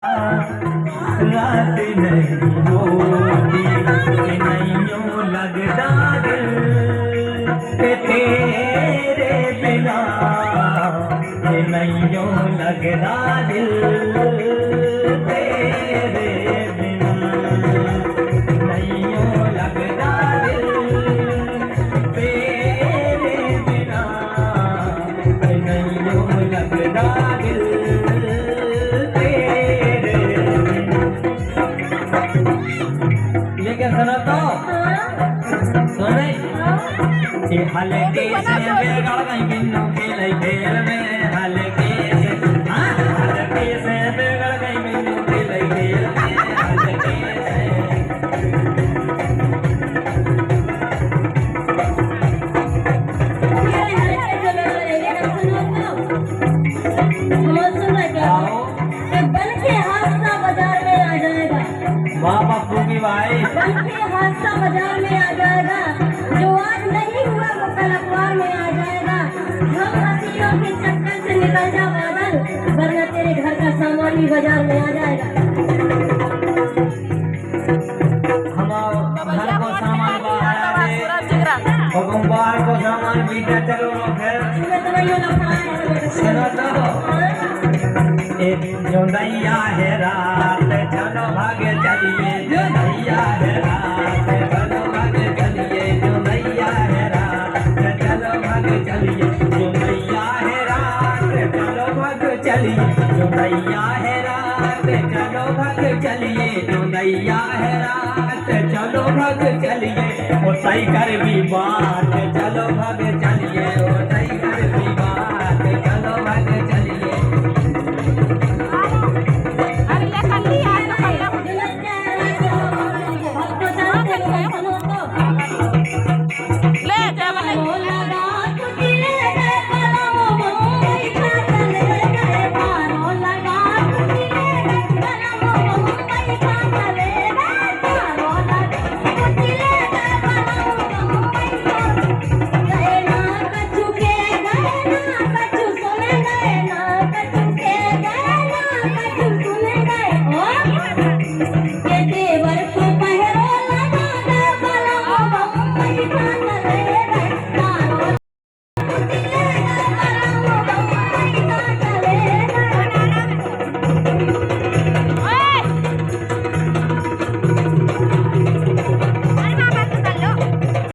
रात नहीं होती कि नैयों लगता दिल कि तेरे बिना कि नैयों लगता दिल तेरे बिना नैयों लगता दिल तेरे बिना कि नैयों लगता दिल ये क्या सुना तो सुने ये हल्के से बेगड़ गई बिन्नों के लिए खेल में हल्के से बेगड़ गई बिन्नों के लिए खेल में हल्के वाह बापू की भाई बन के हादसा बाजार में आ जाएगा। जो आज नहीं हुआ वो कल अखबार में आ जाएगा। हम हंसियों के चक्कर से निकल जा बादल, वरना तेरे घर का सामान भी बाजार में आ जाएगा। हमारे घर को सामान बाहर को सामान बीता चलो सुनो तो एक जो नैया है रात चलो भागे चलिए जो नैया है रात चलो भागे चलिए जो नैया है रात चलो भागे चलिए जो नैया है रात चलो भागे चलिए जो नैया है रात चलो भागे चलिए जो नैया है रात चलो भागे चलिए ओ सही कर भी बात चलो भागे चलिए ओ सही